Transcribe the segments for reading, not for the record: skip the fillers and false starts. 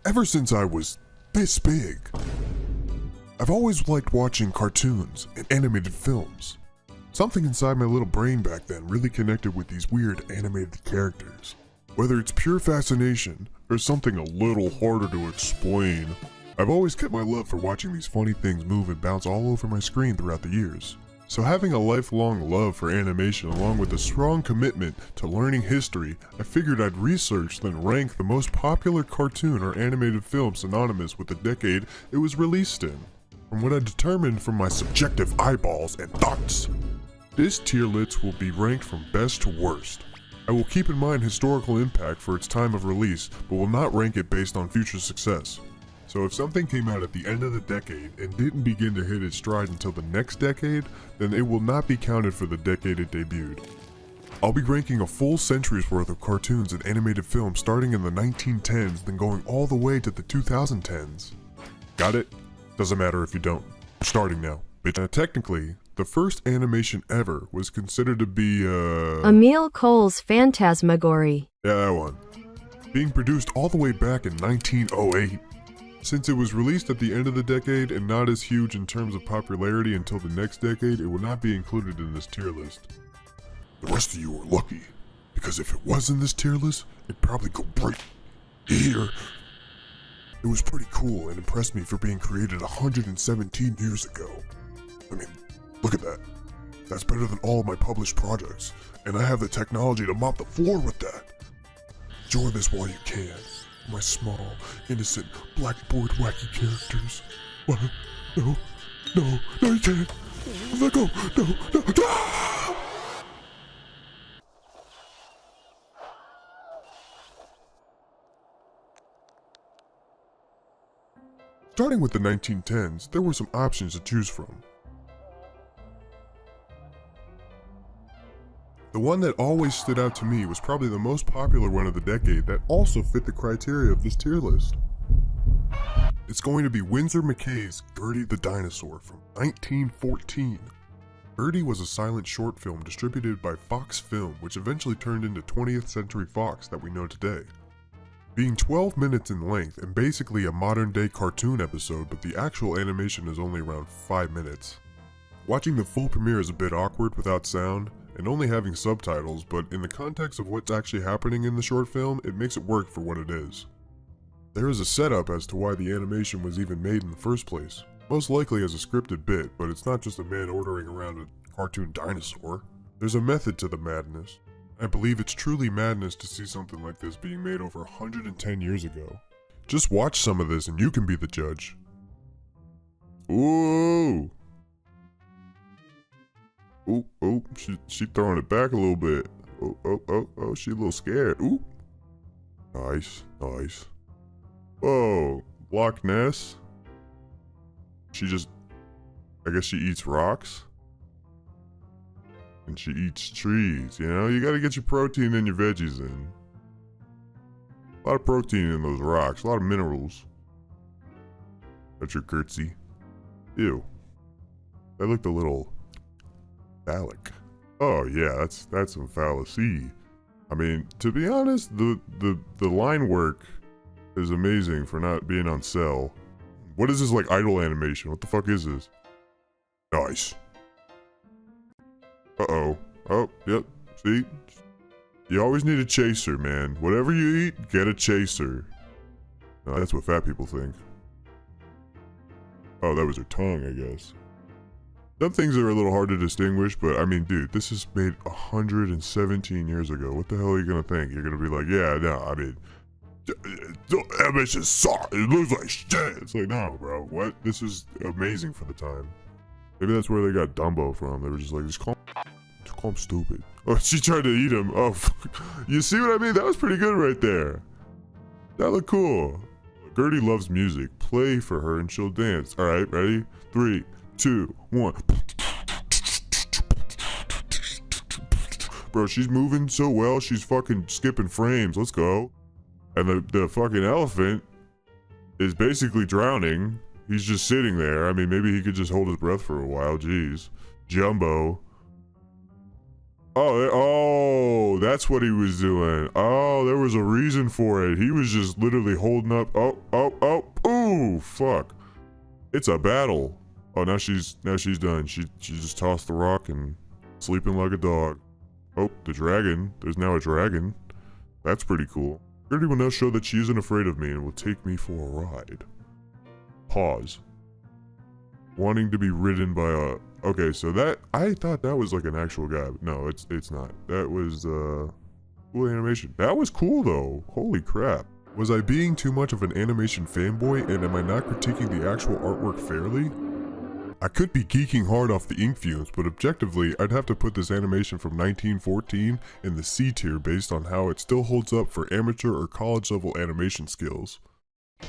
Ever since I was this big, I've always liked watching cartoons and animated films. Something inside my little brain back then really connected with these weird animated characters. Whether it's pure fascination or something a little harder to explain, I've always kept my love for watching these funny things move and bounce all over my screen throughout the years. So having a lifelong love for animation along with a strong commitment to learning history, I figured I'd research then rank the most popular cartoon or animated film synonymous with the decade it was released in, from what I determined from my subjective eyeballs and thoughts. This tier list will be ranked from best to worst. I will keep in mind historical impact for its time of release, but will not rank it based on future success. So if something came out at the end of the decade and didn't begin to hit its stride until the next decade, then it will not be counted for the decade it debuted. I'll be ranking a full century's worth of cartoons and animated films starting in the 1910s, then going all the way to the 2010s. Got it? Doesn't matter if you don't. I'm starting now. Technically, the first animation ever was considered to be, Emile Cole's Phantasmagory. Yeah, that one. Being produced all the way back in 1908. Since it was released at the end of the decade and not as huge in terms of popularity until the next decade, it will not be included in this tier list. The rest of you are lucky, because if it was in this tier list, it'd probably go right here. It was pretty cool and impressed me for being created 117 years ago. I mean, look at that. That's better than all of my published projects, and I have the technology to mop the floor with that. Enjoy this while you can. My small, innocent, blackboard wacky characters. What? No, you can't. Let go. No. Ah! Starting with the 1910s, there were some options to choose from. The one that always stood out to me was probably the most popular one of the decade that also fit the criteria of this tier list. It's going to be Winsor McCay's Gertie the Dinosaur from 1914. Gertie was a silent short film distributed by Fox Film, which eventually turned into 20th Century Fox that we know today. Being 12 minutes in length and basically a modern day cartoon episode, but the actual animation is only around 5 minutes. Watching the full premiere is a bit awkward without sound, and only having subtitles, but in the context of what's actually happening in the short film, it makes it work for what it is. There is a setup as to why the animation was even made in the first place, most likely as a scripted bit, but it's not just a man ordering around a cartoon dinosaur. There's a method to the madness. I believe it's truly madness to see something like this being made over 110 years ago. Just watch some of this and you can be the judge. Ooh! Oh, she throwing it back a little bit. Oh, she a little scared. Ooh. Nice. Whoa, Loch Ness? I guess she eats rocks? And she eats trees, you know? You gotta get your protein and your veggies in. A lot of protein in those rocks, a lot of minerals. That's your curtsy. Ew. That looked a little phallic. Oh yeah, that's some fallacy. I mean, to be honest, the line work is amazing for not being on cell. What is this, like, idle animation? What the fuck is this? Nice. Uh-oh. Oh, yep. See? You always need a chaser, man. Whatever you eat, get a chaser. No, that's what fat people think. Oh, that was her tongue, I guess. Some things are a little hard to distinguish, but I mean, dude, this is made 117 years ago. What the hell are you gonna think? You're gonna be like, yeah, no, I mean, animation sucks. It looks like shit. It's like, no, bro, what? This is amazing for the time. Maybe that's where they got Dumbo from. They were just like, just call him stupid. Oh, she tried to eat him. Oh, you see what I mean? That was pretty good right there. That looked cool. Gertie loves music. Play for her and she'll dance. All right, ready? 3, 2, 1. Bro, she's moving so well, she's fucking skipping frames. Let's go. And the fucking elephant is basically drowning. He's just sitting there. I mean, maybe he could just hold his breath for a while. Jeez. Jumbo. Oh, that's what he was doing. Oh, there was a reason for it. He was just literally holding up. Ooh, fuck. It's a battle. Oh, now she's done. She just tossed the rock and sleeping like a dog. Oh, the dragon. There's now a dragon. That's pretty cool. Gertie will now show that she isn't afraid of me and will take me for a ride. Pause. Wanting to be ridden by a... Okay, so that... I thought that was like an actual guy. But no, it's not. That was, cool animation. That was cool, though. Holy crap. Was I being too much of an animation fanboy, and am I not critiquing the actual artwork fairly? I could be geeking hard off the ink fumes, but objectively, I'd have to put this animation from 1914 in the C tier based on how it still holds up for amateur or college level animation skills.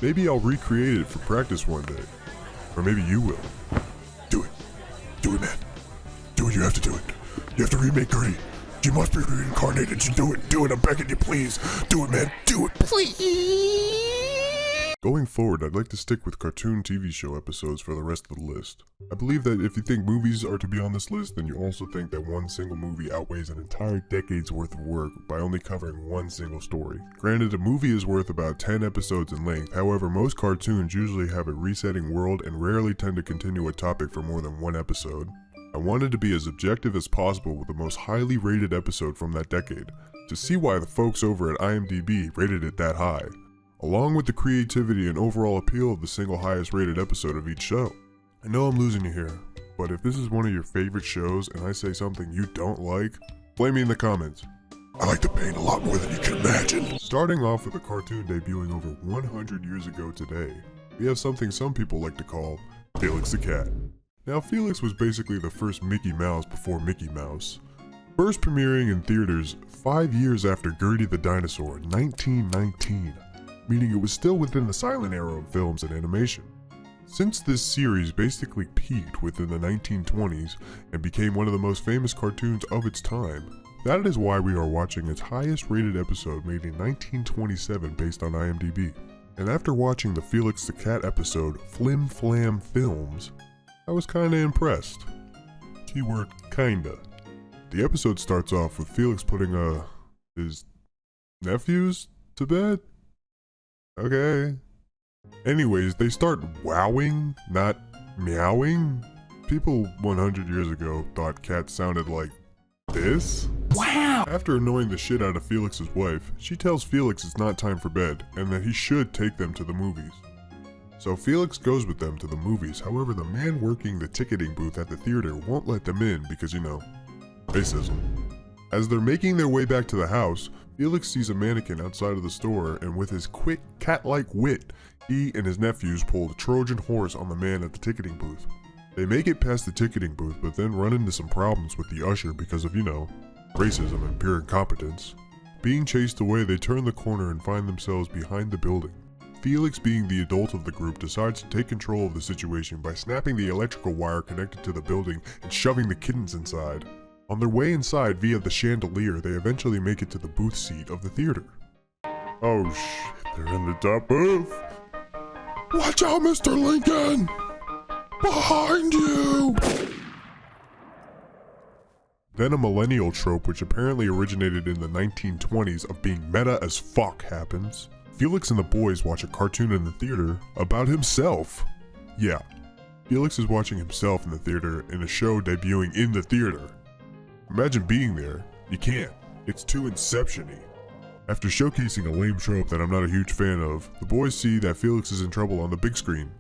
Maybe I'll recreate it for practice one day. Or maybe you will. Do it. Do it, man. Do it, you have to do it. You have to remake Gertie. You must be reincarnated. You do it. Do it, I'm begging you, please. Do it, man. Do it, please. Going forward, I'd like to stick with cartoon TV show episodes for the rest of the list. I believe that if you think movies are to be on this list, then you also think that one single movie outweighs an entire decade's worth of work by only covering one single story. Granted, a movie is worth about 10 episodes in length, however most cartoons usually have a resetting world and rarely tend to continue a topic for more than one episode. I wanted to be as objective as possible with the most highly rated episode from that decade, to see why the folks over at IMDb rated it that high, along with the creativity and overall appeal of the single highest rated episode of each show. I know I'm losing you here, but if this is one of your favorite shows and I say something you don't like, blame me in the comments. I like the pain a lot more than you can imagine. Starting off with a cartoon debuting over 100 years ago today, we have something some people like to call Felix the Cat. Now Felix was basically the first Mickey Mouse before Mickey Mouse, first premiering in theaters 5 years after Gertie the Dinosaur in 1919. Meaning it was still within the silent era of films and animation. Since this series basically peaked within the 1920s and became one of the most famous cartoons of its time, that is why we are watching its highest rated episode made in 1927 based on IMDb. And after watching the Felix the Cat episode Flim Flam Films, I was kinda impressed. Keyword kinda. The episode starts off with Felix putting his nephews to bed? Okay. Anyways, they start wowing, not meowing. People 100 years ago thought cats sounded like this. Wow! After annoying the shit out of Felix's wife, she tells Felix it's not time for bed and that he should take them to the movies. So Felix goes with them to the movies, however the man working the ticketing booth at the theater won't let them in because, you know, racism. As they're making their way back to the house, Felix sees a mannequin outside of the store, and with his quick, cat-like wit, he and his nephews pull the Trojan horse on the man at the ticketing booth. They make it past the ticketing booth, but then run into some problems with the usher because of, you know, racism and pure incompetence. Being chased away, they turn the corner and find themselves behind the building. Felix, being the adult of the group, decides to take control of the situation by snapping the electrical wire connected to the building and shoving the kittens inside. On their way inside via the chandelier, they eventually make it to the booth seat of the theater. Oh shit, they're in the top booth. Watch out, Mr. Lincoln! Behind you! Then a millennial trope which apparently originated in the 1920s of being meta as fuck happens. Felix and the boys watch a cartoon in the theater about himself. Yeah, Felix is watching himself in the theater in a show debuting in the theater. Imagine being there. You can't. It's too Inception-y. After showcasing a lame trope that I'm not a huge fan of, the boys see that Felix is in trouble on the big screen.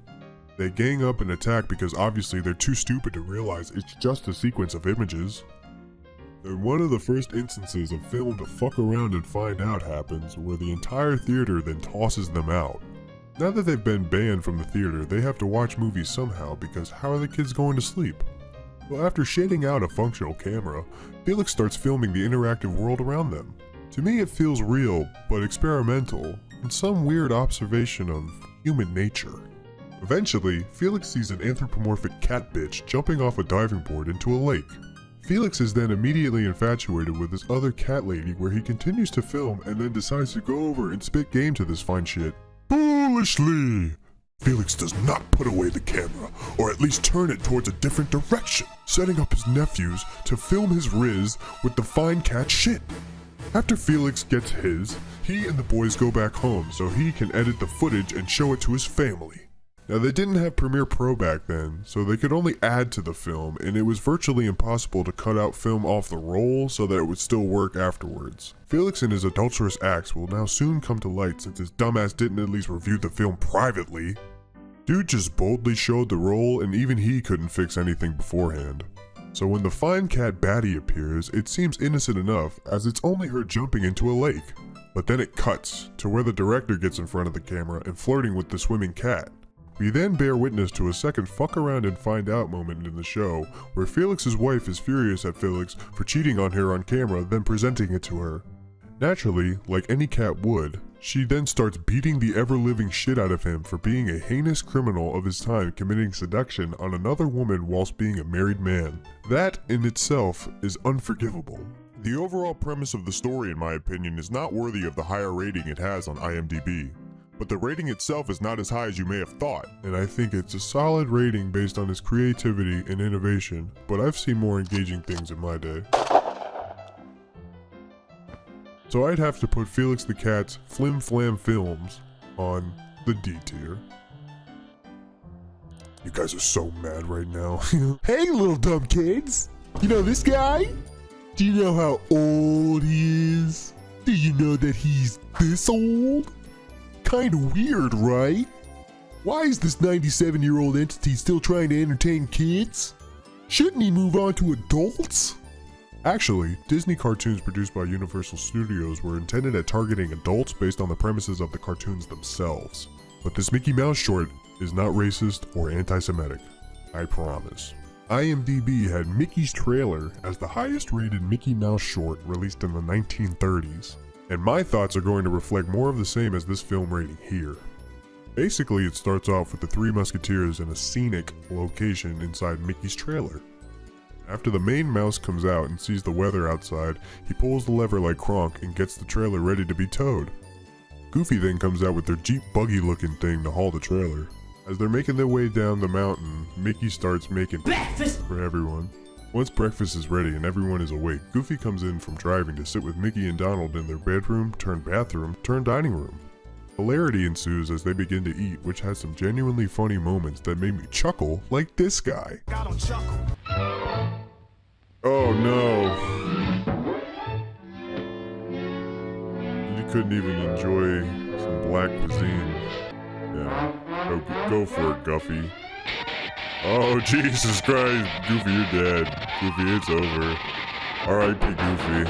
They gang up and attack because obviously they're too stupid to realize it's just a sequence of images. Then one of the first instances of film to fuck around and find out happens, where the entire theater then tosses them out. Now that they've been banned from the theater, they have to watch movies somehow because how are the kids going to sleep? Well, after shading out a functional camera, Felix starts filming the interactive world around them. To me it feels real, but experimental, and some weird observation of human nature. Eventually, Felix sees an anthropomorphic cat bitch jumping off a diving board into a lake. Felix is then immediately infatuated with this other cat lady where he continues to film and then decides to go over and spit game to this fine shit. Foolishly! Felix does not put away the camera, or at least turn it towards a different direction, setting up his nephews to film his Riz with the fine cat shit. After Felix gets his, he and the boys go back home so he can edit the footage and show it to his family. Now they didn't have Premiere Pro back then, so they could only add to the film, and it was virtually impossible to cut out film off the roll so that it would still work afterwards. Felix and his adulterous acts will now soon come to light since his dumbass didn't at least review the film privately. Dude just boldly showed the roll, and even he couldn't fix anything beforehand. So when the fine cat baddie appears, it seems innocent enough, as it's only her jumping into a lake. But then it cuts to where the director gets in front of the camera and flirting with the swimming cat. We then bear witness to a second fuck around and find out moment in the show, where Felix's wife is furious at Felix for cheating on her on camera, then presenting it to her. Naturally, like any cat would, she then starts beating the ever-living shit out of him for being a heinous criminal of his time committing seduction on another woman whilst being a married man. That in itself is unforgivable. The overall premise of the story, in my opinion, is not worthy of the higher rating it has on IMDb. But the rating itself is not as high as you may have thought, and I think it's a solid rating based on his creativity and innovation, but I've seen more engaging things in my day. So I'd have to put Felix the Cat's Flim Flam Films on the D tier. You guys are so mad right now. Hey, little dumb kids! You know this guy? Do you know how old he is? Do you know that he's this old? Kinda weird, right? Why is this 97-year-old entity still trying to entertain kids? Shouldn't he move on to adults? Actually, Disney cartoons produced by Universal Studios were intended at targeting adults based on the premises of the cartoons themselves. But this Mickey Mouse short is not racist or anti-Semitic. I promise. IMDb had Mickey's Trailer as the highest rated Mickey Mouse short released in the 1930s. And my thoughts are going to reflect more of the same as this film rating here. Basically, it starts off with the Three Musketeers in a scenic location inside Mickey's trailer. After the main mouse comes out and sees the weather outside, he pulls the lever like Kronk and gets the trailer ready to be towed. Goofy then comes out with their Jeep buggy looking thing to haul the trailer. As they're making their way down the mountain, Mickey starts making breakfast for everyone. Once breakfast is ready and everyone is awake, Goofy comes in from driving to sit with Mickey and Donald in their bedroom, turned bathroom, turned dining room. Hilarity ensues as they begin to eat, which has some genuinely funny moments that made me chuckle, like this guy. Oh no. You couldn't even enjoy some black cuisine. Yeah, go for it, Guffy. Oh, Jesus Christ, Goofy, you're dead. Goofy, it's over. R.I.P. Goofy.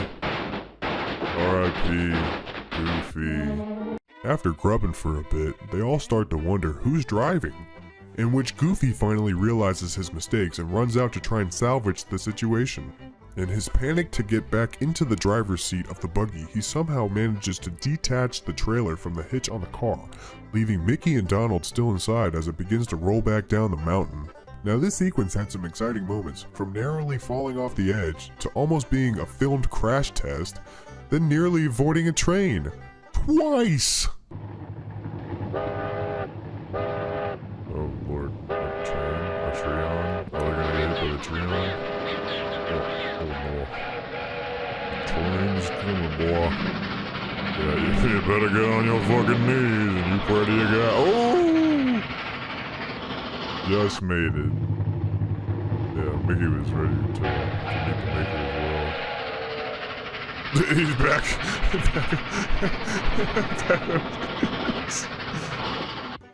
R.I.P. Goofy. After grubbing for a bit, they all start to wonder who's driving, in which Goofy finally realizes his mistakes and runs out to try and salvage the situation. In his panic to get back into the driver's seat of the buggy, he somehow manages to detach the trailer from the hitch on the car, leaving Mickey and Donald still inside as it begins to roll back down the mountain. Now this sequence had some exciting moments, from narrowly falling off the edge to almost being a filmed crash test, then nearly avoiding a train. Twice! Oh Lord, a train? A tree on? Oh, they're gonna get hit by the tree on? Oh no. The train's coming, boy. Yeah, you better get on your fucking knees and you pray to your God. Oh! Just made it. Yeah, Mickey was ready to meet the maker as well. He's back.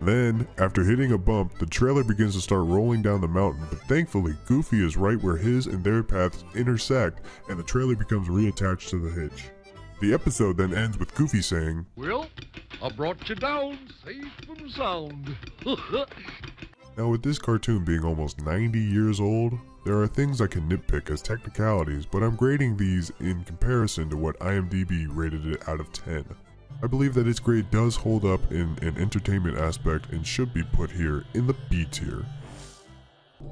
Then, after hitting a bump, the trailer begins to start rolling down the mountain, but thankfully, Goofy is right where his and their paths intersect, and the trailer becomes reattached to the hitch. The episode then ends with Goofy saying, "Well, I brought you down safe and sound." Now with this cartoon being almost 90 years old, there are things I can nitpick as technicalities, but I'm grading these in comparison to what IMDb rated it out of 10. I believe that its grade does hold up in an entertainment aspect and should be put here in the B tier.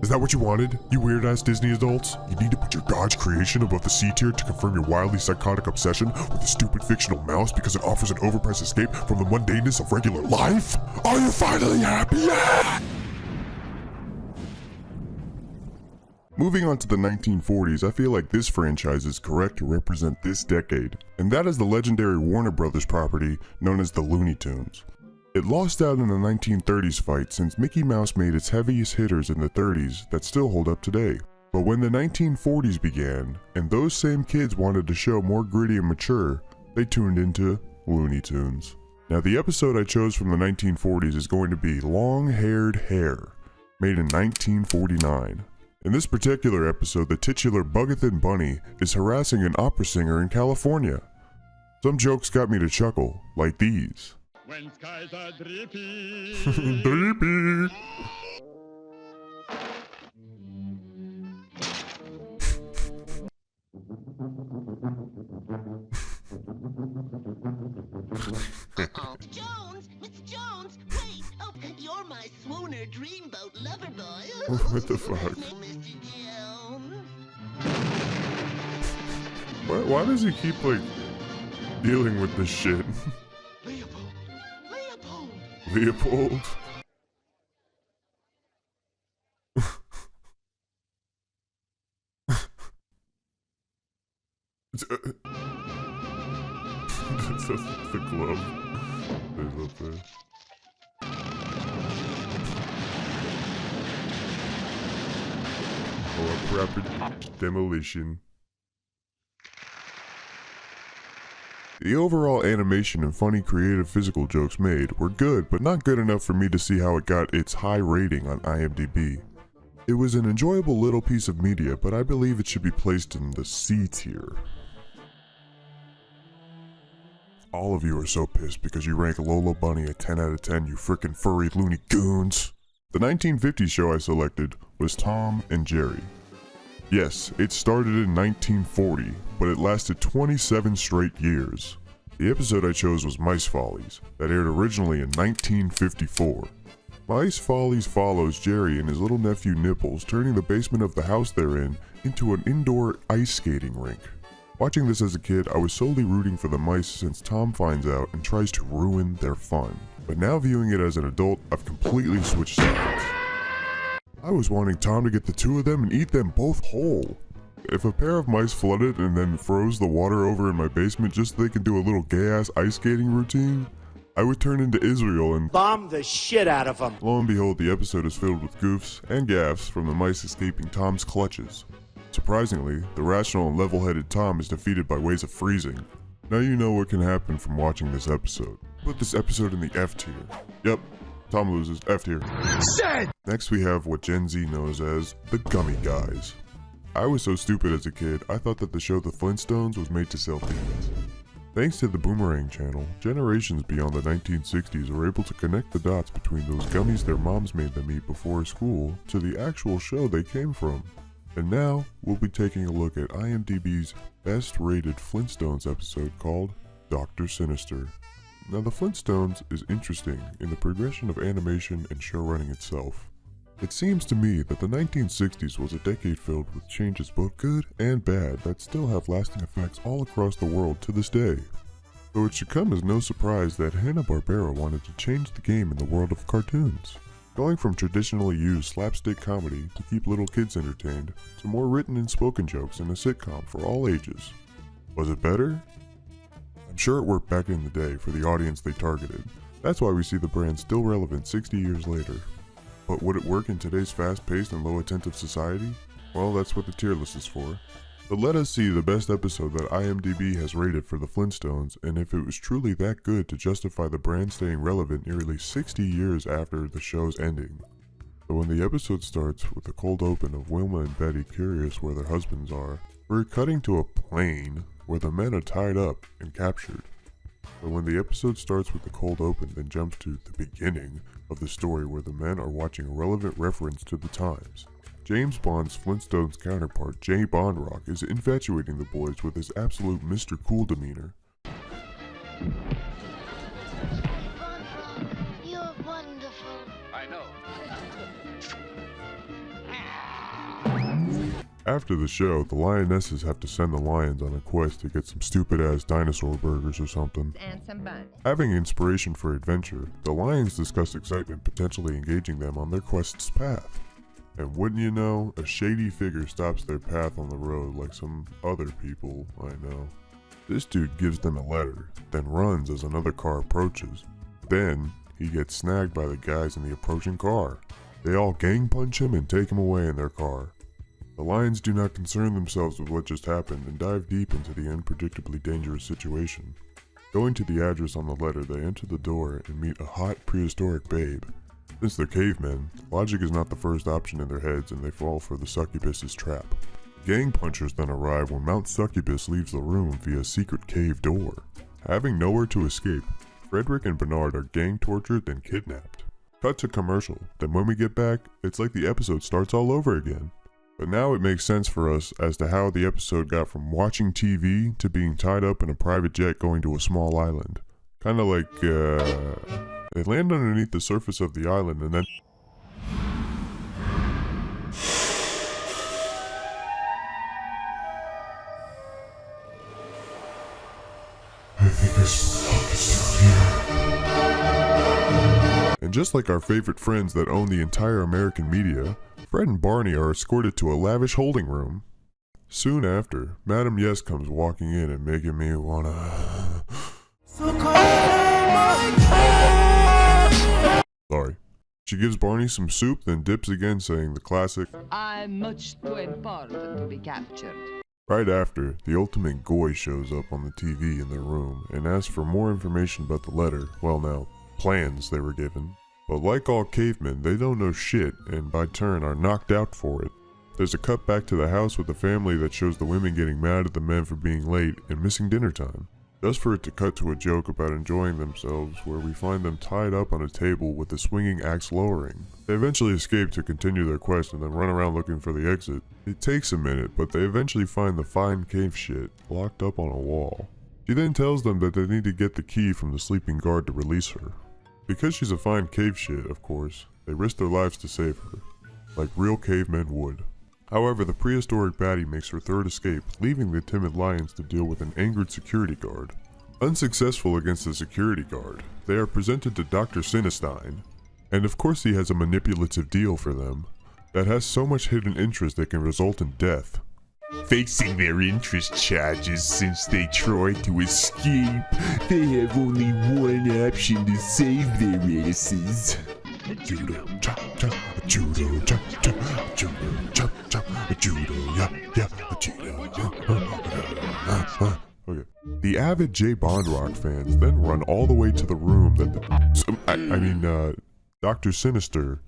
Is that what you wanted, you weird-ass Disney adults? You need to put your God's creation above the C tier to confirm your wildly psychotic obsession with a stupid fictional mouse because it offers an overpriced escape from the mundaneness of regular life? Are you finally happy yet? Moving on to the 1940s, I feel like this franchise is correct to represent this decade, and that is the legendary Warner Brothers property known as the Looney Tunes. It lost out in the 1930s fight since Mickey Mouse made its heaviest hitters in the 30s that still hold up today. But when the 1940s began, and those same kids wanted to show more gritty and mature, they tuned into Looney Tunes. Now the episode I chose from the 1940s is going to be Long-Haired Hare, made in 1949. In this particular episode, the titular Bugathan Bunny is harassing an opera singer in California. Some jokes got me to chuckle, like these. When skies are drippy. Drippy. Jones! Mr. Jones! Wait! Oh, you're my swooner dreamboat lover boy. What the fuck? Mr. Jones. Why does he keep, like, dealing with this shit? Leopold! Leopold! Leopold? That's the glove. There's up there. Oh, a rapid demolition. The overall animation and funny creative physical jokes made were good, but not good enough for me to see how it got its high rating on IMDb. It was an enjoyable little piece of media, but I believe it should be placed in the C tier. All of you are so pissed because you rank Lola Bunny a 10 out of 10, you frickin' furry loony goons. The 1950s show I selected was Tom and Jerry. Yes, it started in 1940, but it lasted 27 straight years. The episode I chose was Mice Follies, that aired originally in 1954. Mice Follies follows Jerry and his little nephew Nibbles turning the basement of the house they're in into an indoor ice skating rink. Watching this as a kid, I was solely rooting for the mice since Tom finds out and tries to ruin their fun. But now viewing it as an adult, I've completely switched sides. I was wanting Tom to get the two of them and eat them both whole. If a pair of mice flooded and then froze the water over in my basement just so they could do a little gay-ass ice skating routine, I would turn into Israel and bomb the shit out of them. Lo and behold, the episode is filled with goofs and gaffes from the mice escaping Tom's clutches. Surprisingly, the rational and level-headed Tom is defeated by ways of freezing. Now you know what can happen from watching this episode. Put this episode in the F tier. Yep, Tom loses, F tier. Next we have what Gen Z knows as the Gummy Guys. I was so stupid as a kid, I thought that the show The Flintstones was made to sell demons. Thanks to the Boomerang channel, generations beyond the 1960s were able to connect the dots between those gummies their moms made them eat before school to the actual show they came from. And now, we'll be taking a look at IMDb's best rated Flintstones episode called Dr. Sinister. Now the Flintstones is interesting in the progression of animation and showrunning itself. It seems to me that the 1960s was a decade filled with changes both good and bad that still have lasting effects all across the world to this day. So it should come as no surprise that Hanna-Barbera wanted to change the game in the world of cartoons. Going from traditionally used slapstick comedy to keep little kids entertained, to more written and spoken jokes in a sitcom for all ages. Was it better? I'm sure it worked back in the day for the audience they targeted. That's why we see the brand still relevant 60 years later. But would it work in today's fast-paced and low-attentive society? Well, that's what the tier list is for. But let us see the best episode that IMDb has rated for the Flintstones, and if it was truly that good to justify the brand staying relevant nearly 60 years after the show's ending. So when the episode starts with a cold open of Wilma and Betty curious where their husbands are, we're cutting to a plane where the men are tied up and captured. But when the episode starts with the cold open, then jumps to the beginning of the story where the men are watching a relevant reference to the times. James Bond's Flintstones counterpart, Jay Bondrock, is infatuating the boys with his absolute Mr. Cool demeanor. You're wonderful. I know. After the show, the lionesses have to send the lions on a quest to get some stupid-ass dinosaur burgers or something. And some buns. Having inspiration for adventure, the lions discuss excitement potentially engaging them on their quest's path. And wouldn't you know, a shady figure stops their path on the road like some other people I know. This dude gives them a letter, then runs as another car approaches. Then, he gets snagged by the guys in the approaching car. They all gang punch him and take him away in their car. The lions do not concern themselves with what just happened and dive deep into the unpredictably dangerous situation. Going to the address on the letter, they enter the door and meet a hot prehistoric babe. Since they're cavemen, logic is not the first option in their heads and they fall for the succubus's trap. Gang punchers then arrive when Mount Succubus leaves the room via a secret cave door. Having nowhere to escape, Frederick and Bernard are gang tortured then kidnapped. Cut to commercial, then when we get back, it's like the episode starts all over again. But now it makes sense for us as to how the episode got from watching TV to being tied up in a private jet going to a small island. Kinda like, they land underneath the surface of the island and then... I think I smell here. And just like our favorite friends that own the entire American media, Fred and Barney are escorted to a lavish holding room. Soon after, Madam Yes comes walking in and making me wanna... Sorry. She gives Barney some soup, then dips again, saying the classic, I'm much too important to be captured. Right after, the ultimate goy shows up on the TV in their room and asks for more information about the letter, well now, plans they were given. But like all cavemen, they don't know shit and by turn are knocked out for it. There's a cut back to the house with a family that shows the women getting mad at the men for being late and missing dinner time. Just for it to cut to a joke about enjoying themselves where we find them tied up on a table with the swinging axe lowering. They eventually escape to continue their quest and then run around looking for the exit. It takes a minute, but they eventually find the fine cave shit locked up on a wall. She then tells them that they need to get the key from the sleeping guard to release her. Because she's a fine cave shit, of course, they risk their lives to save her, like real cavemen would. However, the prehistoric baddie makes her third escape, leaving the timid lions to deal with an angered security guard. Unsuccessful against the security guard, they are presented to Dr. Sinistine, and of course he has a manipulative deal for them that has so much hidden interest that can result in death. Facing their interest charges since they tried to escape, they have only one option to save their asses. Judo, chop, chop, judo, chop, chop, judo, chop, chop, judo, yeah, yeah, judo, yeah. Okay. The avid J. Bondrock fans then run all the way to the room that Dr. Sinister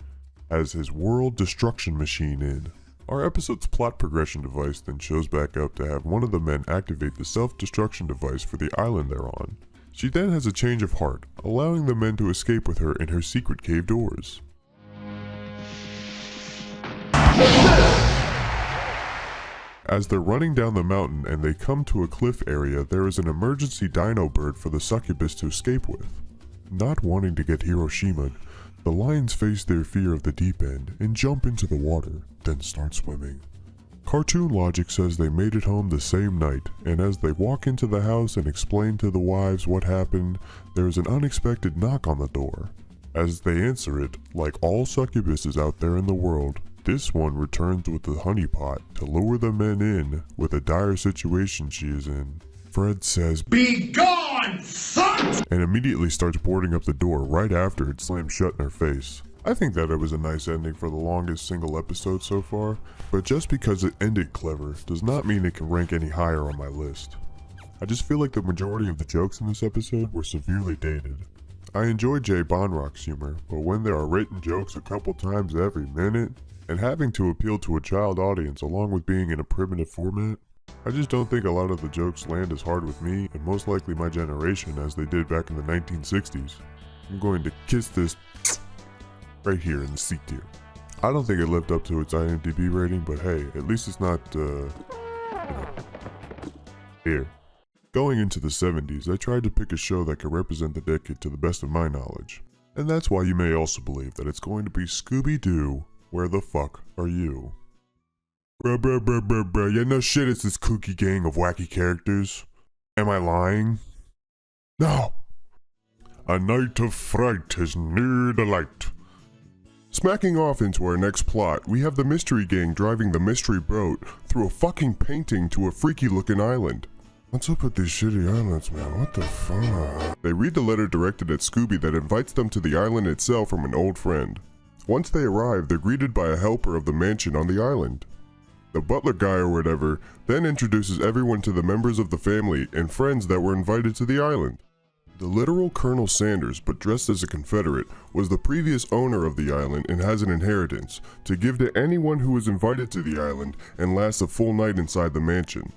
has his world destruction machine in. Our episode's plot progression device then shows back up to have one of the men activate the self-destruction device for the island they're on. She then has a change of heart, allowing the men to escape with her in her secret cave doors. As they're running down the mountain and they come to a cliff area, there is an emergency dino bird for the succubus to escape with. Not wanting to get Hiroshima'd, the lions face their fear of the deep end and jump into the water, then start swimming. Cartoon logic says they made it home the same night, and as they walk into the house and explain to the wives what happened, there is an unexpected knock on the door. As they answer it, like all succubuses out there in the world, this one returns with the honeypot to lure the men in with a dire situation she is in. Fred says, "Be gone, son!" and immediately starts boarding up the door right after it slams shut in her face. I think that it was a nice ending for the longest single episode so far, but just because it ended clever does not mean it can rank any higher on my list. I just feel like the majority of the jokes in this episode were severely dated. I enjoy Jay Bonrock's humor, but when there are written jokes a couple times every minute, and having to appeal to a child audience along with being in a primitive format, I just don't think a lot of the jokes land as hard with me and most likely my generation as they did back in the 1960s. I'm going to kiss this right here in the C tier. I don't think it lived up to its IMDb rating, but hey, at least it's not, here. Going into the 70s, I tried to pick a show that could represent the decade to the best of my knowledge. And that's why you may also believe that it's going to be Scooby-Doo, Where the Fuck Are You? Bruh. Yeah, no shit, it's this kooky gang of wacky characters. Am I lying? No! A night of fright is near the light. Smacking off into our next plot, we have the mystery gang driving the mystery boat through a fucking painting to a freaky looking island. What's up with these shitty islands, man? What the fuck? They read the letter directed at Scooby that invites them to the island itself from an old friend. Once they arrive, they're greeted by a helper of the mansion on the island. The butler guy or whatever then introduces everyone to the members of the family and friends that were invited to the island. The literal Colonel Sanders, but dressed as a Confederate, was the previous owner of the island and has an inheritance to give to anyone who is invited to the island and lasts a full night inside the mansion.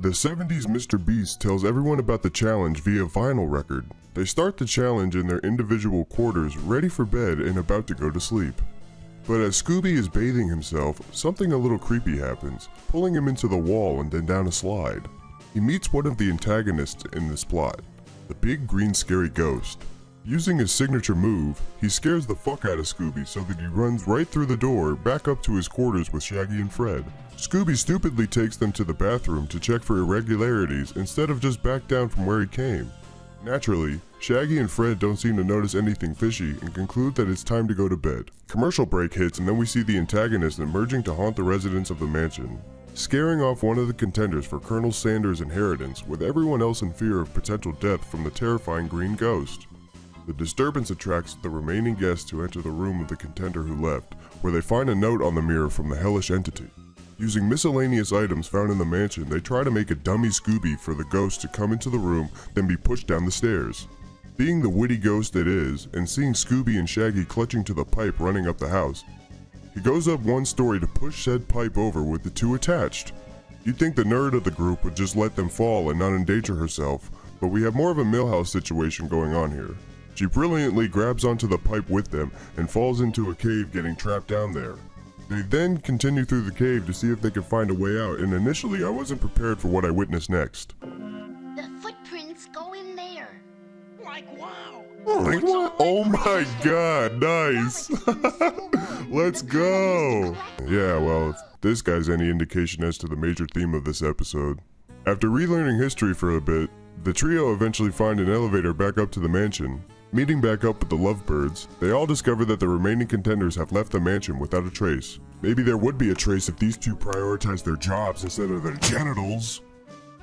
The 70s Mr. Beast tells everyone about the challenge via vinyl record. They start the challenge in their individual quarters, ready for bed and about to go to sleep. But as Scooby is bathing himself, something a little creepy happens, pulling him into the wall and then down a slide. He meets one of the antagonists in this plot, the big green scary ghost. Using his signature move, he scares the fuck out of Scooby so that he runs right through the door back up to his quarters with Shaggy and Fred. Scooby stupidly takes them to the bathroom to check for irregularities instead of just back down from where he came. Naturally, Shaggy and Fred don't seem to notice anything fishy and conclude that it's time to go to bed. Commercial break hits and then we see the antagonist emerging to haunt the residents of the mansion, scaring off one of the contenders for Colonel Sanders' inheritance with everyone else in fear of potential death from the terrifying green ghost. The disturbance attracts the remaining guests to enter the room of the contender who left, where they find a note on the mirror from the hellish entity. Using miscellaneous items found in the mansion, they try to make a dummy Scooby for the ghost to come into the room, then be pushed down the stairs. Being the witty ghost it is, and seeing Scooby and Shaggy clutching to the pipe running up the house, he goes up one story to push said pipe over with the two attached. You'd think the nerd of the group would just let them fall and not endanger herself, but we have more of a Millhouse situation going on here. She brilliantly grabs onto the pipe with them and falls into a cave, getting trapped down there. They then continue through the cave to see if they can find a way out, and initially I wasn't prepared for what I witnessed next. The footprints go in there. Like, wow. Like what? Oh my god, nice! Let's go! Yeah, well, if this guy's any indication as to the major theme of this episode. After relearning history for a bit, the trio eventually find an elevator back up to the mansion. Meeting back up with the Lovebirds, they all discover that the remaining contenders have left the mansion without a trace. Maybe there would be a trace if these two prioritized their jobs instead of their genitals.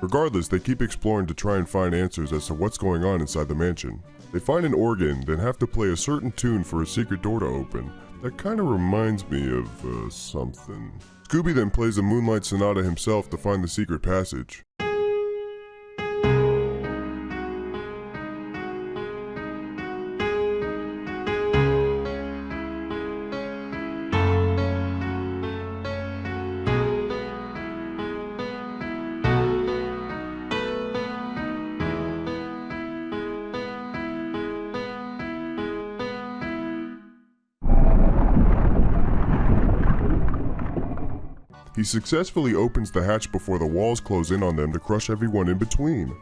Regardless, they keep exploring to try and find answers as to what's going on inside the mansion. They find an organ, then have to play a certain tune for a secret door to open. That kinda reminds me of, something. Scooby then plays a Moonlight Sonata himself to find the secret passage. He successfully opens the hatch before the walls close in on them to crush everyone in between.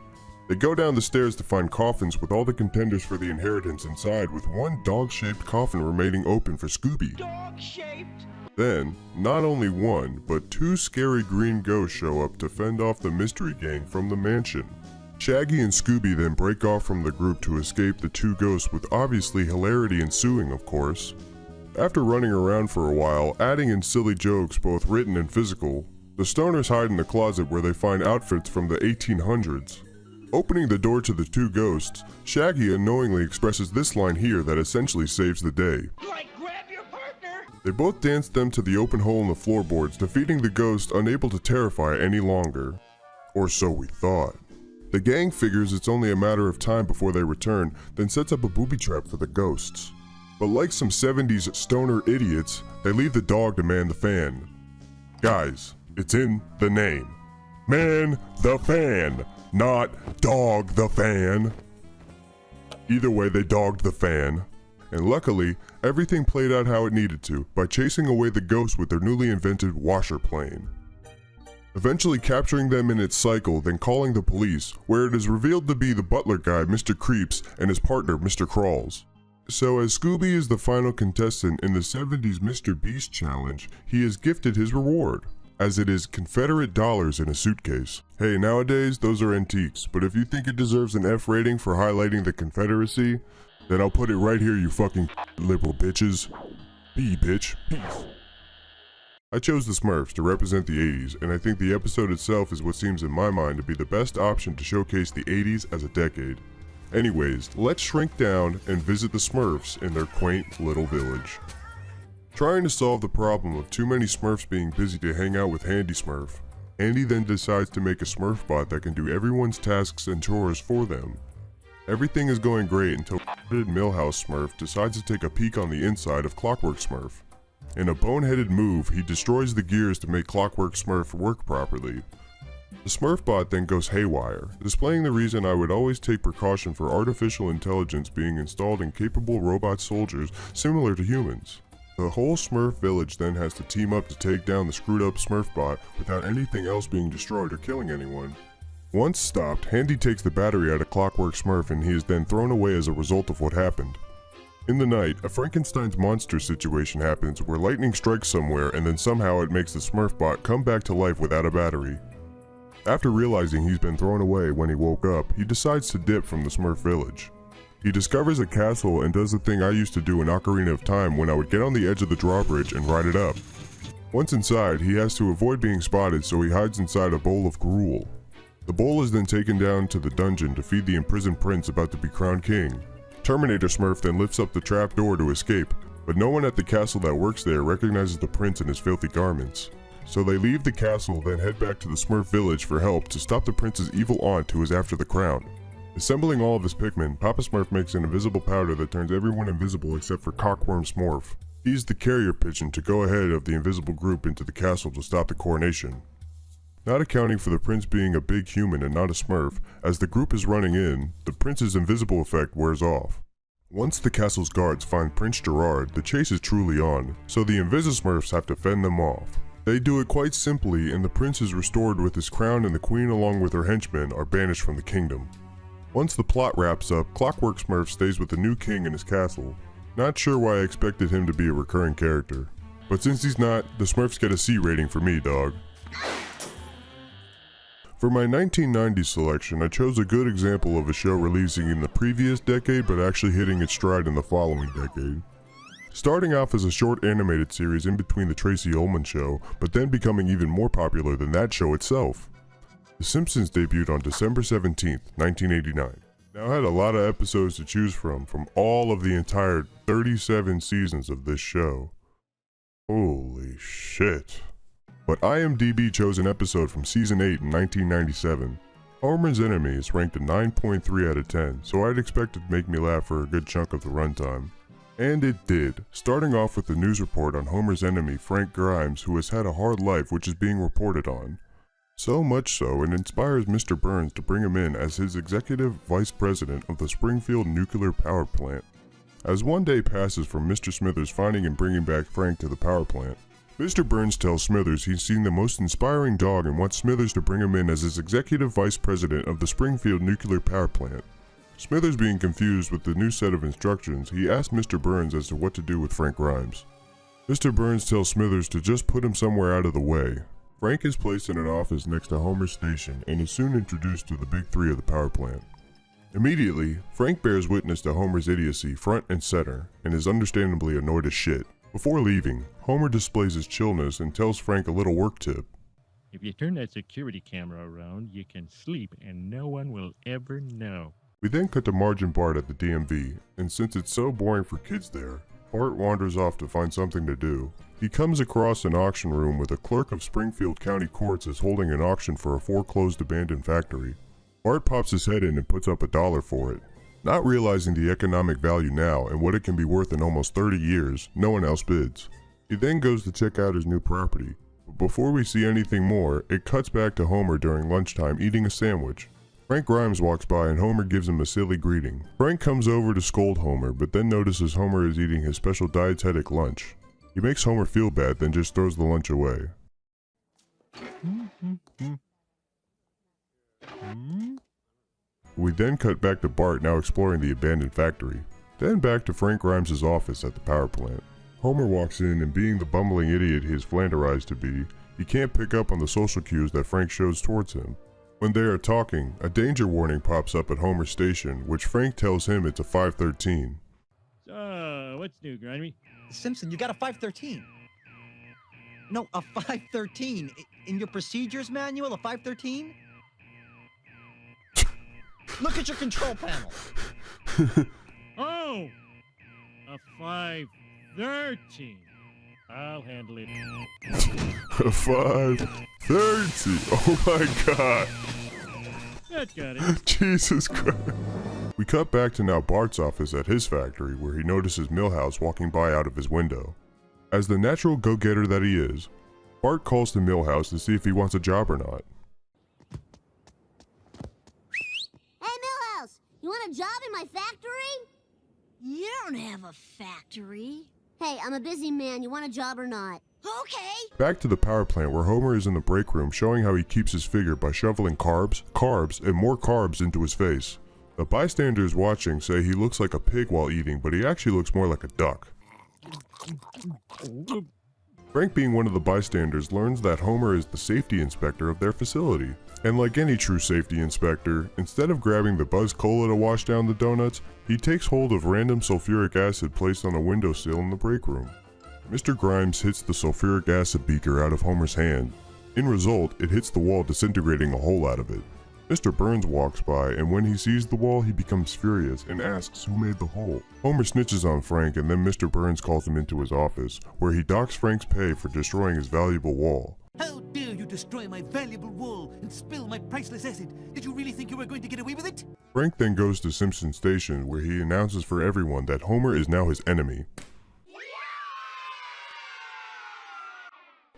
They go down the stairs to find coffins with all the contenders for the inheritance inside, with one dog-shaped coffin remaining open for Scooby. Dog-shaped? Then, not only one, but two scary green ghosts show up to fend off the mystery gang from the mansion. Shaggy and Scooby then break off from the group to escape the two ghosts, with obviously hilarity ensuing, of course. After running around for a while, adding in silly jokes both written and physical, the stoners hide in the closet where they find outfits from the 1800s. Opening the door to the two ghosts, Shaggy unknowingly expresses this line here that essentially saves the day. Like, grab your partner! They both dance them to the open hole in the floorboards, defeating the ghost unable to terrify any longer. Or so we thought. The gang figures it's only a matter of time before they return, then sets up a booby trap for the ghosts. But like some 70s stoner idiots, they leave the dog to man the fan. Guys, it's in the name. Man the fan, not dog the fan. Either way, they dogged the fan. And luckily, everything played out how it needed to by chasing away the ghosts with their newly invented washer plane. Eventually capturing them in its cycle, then calling the police, where it is revealed to be the butler guy, Mr. Creeps, and his partner, Mr. Crawls. So as Scooby is the final contestant in the 70s Mr. Beast challenge, he is gifted his reward, as it is Confederate dollars in a suitcase. Hey, nowadays, those are antiques, but if you think it deserves an F rating for highlighting the Confederacy, then I'll put it right here, you fucking liberal bitches. Be, bitch. Peace. I chose the Smurfs to represent the 80s, and I think the episode itself is what seems in my mind to be the best option to showcase the 80s as a decade. Anyways, let's shrink down and visit the Smurfs in their quaint little village. Trying to solve the problem of too many Smurfs being busy to hang out with Handy Smurf, Andy then decides to make a Smurf bot that can do everyone's tasks and chores for them. Everything is going great until Millhouse Smurf decides to take a peek on the inside of Clockwork Smurf. In a boneheaded move, he destroys the gears to make Clockwork Smurf work properly. The Smurf bot then goes haywire, displaying the reason I would always take precaution for artificial intelligence being installed in capable robot soldiers similar to humans. The whole Smurf village then has to team up to take down the screwed up Smurf bot without anything else being destroyed or killing anyone. Once stopped, Handy takes the battery out of Clockwork Smurf and he is then thrown away as a result of what happened. In the night, a Frankenstein's monster situation happens where lightning strikes somewhere and then somehow it makes the Smurf bot come back to life without a battery. After realizing he's been thrown away when he woke up, he decides to dip from the Smurf village. He discovers a castle and does the thing I used to do in Ocarina of Time when I would get on the edge of the drawbridge and ride it up. Once inside, he has to avoid being spotted, so he hides inside a bowl of gruel. The bowl is then taken down to the dungeon to feed the imprisoned prince about to be crowned king. Terminator Smurf then lifts up the trap door to escape, but no one at the castle that works there recognizes the prince in his filthy garments. So they leave the castle, then head back to the Smurf village for help to stop the prince's evil aunt who is after the crown. Assembling all of his Pikmin, Papa Smurf makes an invisible powder that turns everyone invisible except for Cockworm Smurf. He's the carrier pigeon to go ahead of the invisible group into the castle to stop the coronation. Not accounting for the prince being a big human and not a Smurf, as the group is running in, the prince's invisible effect wears off. Once the castle's guards find Prince Gerard, the chase is truly on, so the Invis-Smurfs have to fend them off. They do it quite simply and the prince is restored with his crown and the queen along with her henchmen are banished from the kingdom. Once the plot wraps up, Clockwork Smurf stays with the new king in his castle. Not sure why I expected him to be a recurring character. But since he's not, the Smurfs get a C rating for me, dog. For my 1990s selection, I chose a good example of a show releasing in the previous decade but actually hitting its stride in the following decade. Starting off as a short animated series in between the Tracy Ullman Show, but then becoming even more popular than that show itself. The Simpsons debuted on December 17th, 1989. Now I had a lot of episodes to choose from all of the entire 37 seasons of this show. Holy shit. But IMDb chose an episode from season 8 in 1997. Homer's Enemy is ranked a 9.3 out of 10, so I'd expect it to make me laugh for a good chunk of the runtime. And it did, starting off with the news report on Homer's enemy Frank Grimes, who has had a hard life which is being reported on. So much so, it inspires Mr. Burns to bring him in as his executive vice president of the Springfield nuclear power plant. As one day passes from Mr. Smithers finding and bringing back Frank to the power plant, Mr. Burns tells Smithers he's seen the most inspiring dog and wants Smithers to bring him in as his executive vice president of the Springfield nuclear power plant. Smithers being confused with the new set of instructions, he asks Mr. Burns as to what to do with Frank Grimes. Mr. Burns tells Smithers to just put him somewhere out of the way. Frank is placed in an office next to Homer's station and is soon introduced to the big three of the power plant. Immediately, Frank bears witness to Homer's idiocy front and center and is understandably annoyed as shit. Before leaving, Homer displays his chillness and tells Frank a little work tip. If you turn that security camera around, you can sleep and no one will ever know. We then cut to Marge and Bart at the DMV, and since it's so boring for kids there, Bart wanders off to find something to do. He comes across an auction room with a clerk of Springfield County Courts is holding an auction for a foreclosed abandoned factory. Bart pops his head in and puts up $1 for it. Not realizing the economic value now and what it can be worth in almost 30 years, no one else bids. He then goes to check out his new property, but before we see anything more, it cuts back to Homer during lunchtime eating a sandwich. Frank Grimes walks by and Homer gives him a silly greeting. Frank comes over to scold Homer, but then notices Homer is eating his special dietetic lunch. He makes Homer feel bad, then just throws the lunch away. We then cut back to Bart now exploring the abandoned factory. Then back to Frank Grimes' office at the power plant. Homer walks in and being the bumbling idiot he is flanderized to be, He can't pick up on the social cues that Frank shows towards him. When they are talking, a danger warning pops up at Homer's station, which Frank tells him it's a 513. So, what's new, Grimy? Simpson, you got a 513. No, a 513. In your procedures manual, a 513? Look at your control panel. Oh! A 513. I'll handle it. A 530. Oh my god. That got it. Jesus Christ. We cut back to now Bart's office at his factory, where he notices Milhouse walking by out of his window. As the natural go-getter that he is, Bart calls to Milhouse to see if he wants a job or not. Hey, Milhouse, you want a job in my factory? You don't have a factory. Hey, I'm a busy man. You want a job or not? Okay. Back to the power plant where Homer is in the break room showing how he keeps his figure by shoveling carbs, and more carbs into his face. The bystanders watching say he looks like a pig while eating, but he actually looks more like a duck. Frank, being one of the bystanders, learns that Homer is the safety inspector of their facility. And like any true safety inspector, instead of grabbing the Buzz Cola to wash down the donuts, he takes hold of random sulfuric acid placed on a windowsill in the break room. Mr. Grimes hits the sulfuric acid beaker out of Homer's hand. In result, it hits the wall, disintegrating a hole out of it. Mr. Burns walks by, and when he sees the wall, he becomes furious and asks who made the hole. Homer snitches on Frank, and then Mr. Burns calls him into his office, where he docks Frank's pay for destroying his valuable wall. How dare you destroy my valuable wall and spill my priceless acid? Did you really think you were going to get away with it? Frank then goes to Simpson Station, where he announces for everyone that Homer is now his enemy.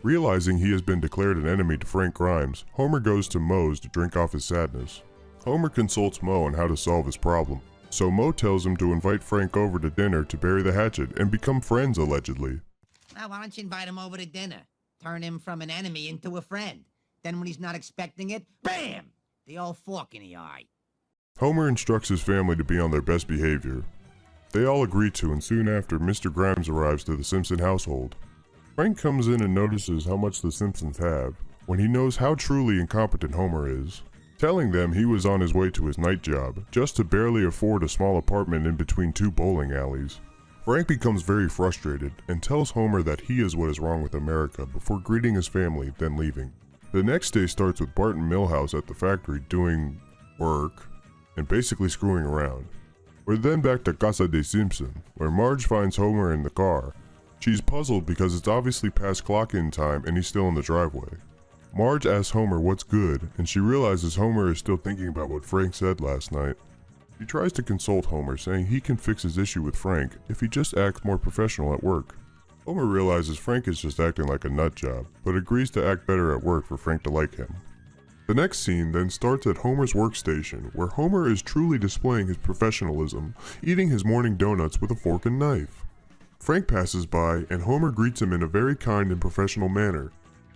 Realizing he has been declared an enemy to Frank Grimes, Homer goes to Moe's to drink off his sadness. Homer consults Moe on how to solve his problem, so Moe tells him to invite Frank over to dinner to bury the hatchet and become friends, allegedly. Well, why don't you invite him over to dinner? Turn him from an enemy into a friend. Then when he's not expecting it, BAM! The old fork in the eye. Homer instructs his family to be on their best behavior. They all agree to, and soon after, Mr. Grimes arrives to the Simpson household. Frank comes in and notices how much the Simpsons have, when he knows how truly incompetent Homer is, telling them he was on his way to his night job, just to barely afford a small apartment in between two bowling alleys. Frank becomes very frustrated, and tells Homer that he is what is wrong with America before greeting his family, then leaving. The next day starts with Bart and Milhouse at the factory doing work, and basically screwing around. We're then back to Casa de Simpson, where Marge finds Homer in the car. She's puzzled because it's obviously past clock-in time and he's still in the driveway. Marge asks Homer what's good, and she realizes Homer is still thinking about what Frank said last night. She tries to console Homer, saying he can fix his issue with Frank if he just acts more professional at work. Homer realizes Frank is just acting like a nut job, but agrees to act better at work for Frank to like him. The next scene then starts at Homer's workstation, where Homer is truly displaying his professionalism, eating his morning donuts with a fork and knife. Frank passes by, and Homer greets him in a very kind and professional manner,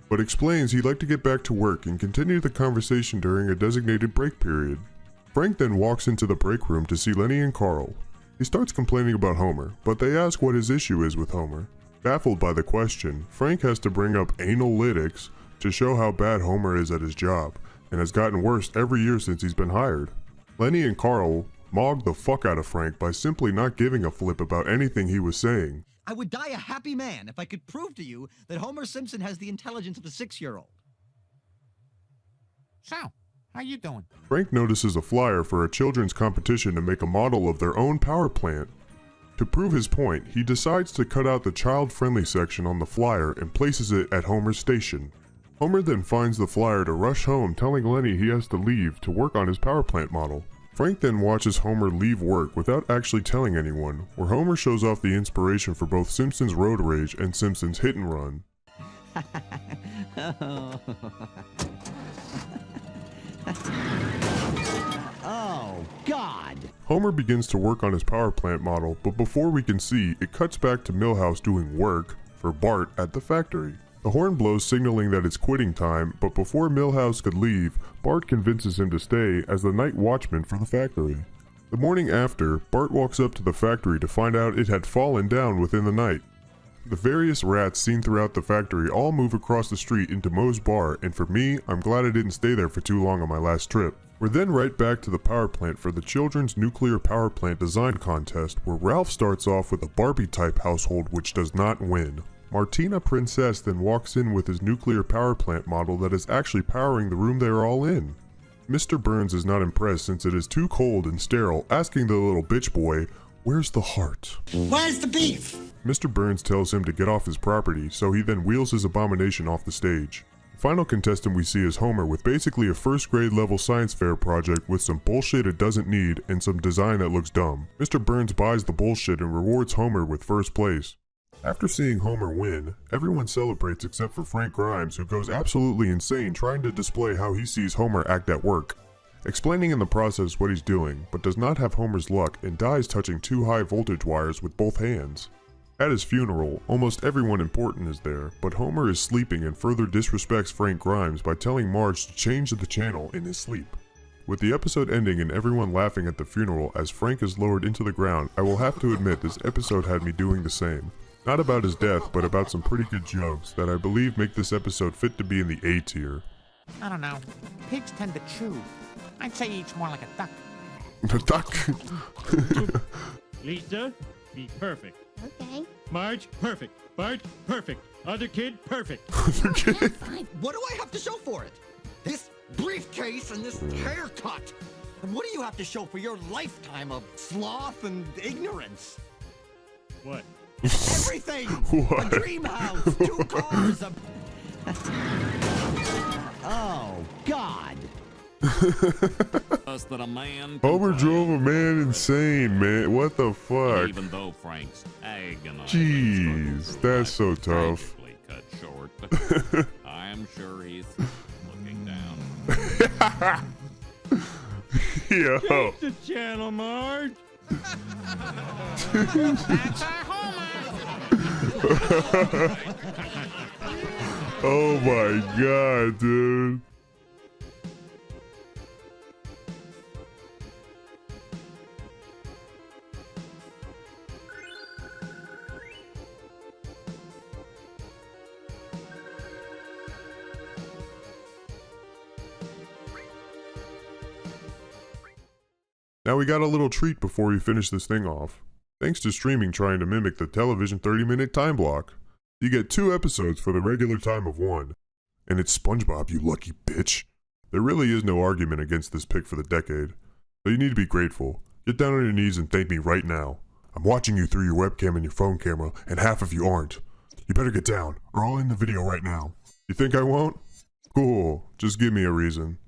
but explains he'd like to get back to work and continue the conversation during a designated break period. Frank then walks into the break room to see Lenny and Carl. He starts complaining about Homer, but they ask what his issue is with Homer. Baffled by the question, Frank has to bring up analytics to show how bad Homer is at his job, and has gotten worse every year since he's been hired. Lenny and Carl mogged the fuck out of Frank by simply not giving a flip about anything he was saying. I would die a happy man if I could prove to you that Homer Simpson has the intelligence of a 6-year-old. So, how you doing? Frank notices a flyer for a children's competition to make a model of their own power plant. To prove his point, he decides to cut out the child-friendly section on the flyer and places it at Homer's station. Homer then finds the flyer to rush home, telling Lenny he has to leave to work on his power plant model. Frank then watches Homer leave work without actually telling anyone, where Homer shows off the inspiration for both Simpsons Road Rage and Simpsons Hit and Run. Oh, God! Homer begins to work on his power plant model, but before we can see, it cuts back to Milhouse doing work for Bart at the factory. The horn blows, signaling that it's quitting time, but before Milhouse could leave, Bart convinces him to stay as the night watchman for the factory. The morning after, Bart walks up to the factory to find out it had fallen down within the night. The various rats seen throughout the factory all move across the street into Moe's bar, and for me, I'm glad I didn't stay there for too long on my last trip. We're then right back to the power plant for the Children's Nuclear Power Plant Design Contest, where Ralph starts off with a Barbie-type household which does not win. Martina Princess then walks in with his nuclear power plant model that is actually powering the room they are all in. Mr. Burns is not impressed since it is too cold and sterile, asking the little bitch boy, "Where's the heart?" Where's the beef? Mr. Burns tells him to get off his property, so he then wheels his abomination off the stage. The final contestant we see is Homer with basically a first grade level science fair project with some bullshit it doesn't need and some design that looks dumb. Mr. Burns buys the bullshit and rewards Homer with first place. After seeing Homer win, everyone celebrates except for Frank Grimes, who goes absolutely insane trying to display how he sees Homer act at work, explaining in the process what he's doing, but does not have Homer's luck and dies touching 2 high voltage wires with both hands. At his funeral, almost everyone important is there, but Homer is sleeping and further disrespects Frank Grimes by telling Marge to change the channel in his sleep. With the episode ending and everyone laughing at the funeral as Frank is lowered into the ground, I will have to admit this episode had me doing the same. Not about his death, but about some pretty good jokes that I believe make this episode fit to be in the A tier. I don't know. Pigs tend to chew. I'd say he eats more like a duck. The duck? Lisa, be perfect. Okay. Marge, perfect. Bart, perfect. Other kid, perfect. Fine. What do I have to show for it? This briefcase and this haircut. And what do you have to show for your lifetime of sloth and ignorance? What? Everything! What? A dream house, 2 cars, a... Oh, God. That a man Homer drove a man insane, man. What the fuck? Even though Frank's agonizing Jeez, that's so tough. cut short, I'm sure he's looking down. Yo. Change the channel, Marge. Oh my god, dude. Now we got a little treat before we finish this thing off. Thanks to streaming trying to mimic the television 30-minute time block, you get 2 episodes for the regular time of 1. And it's SpongeBob, you lucky bitch. There really is no argument against this pick for the decade. So you need to be grateful. Get down on your knees and thank me right now. I'm watching you through your webcam and your phone camera, and half of you aren't. You better get down, or I'll end the video right now. You think I won't? Cool, just give me a reason.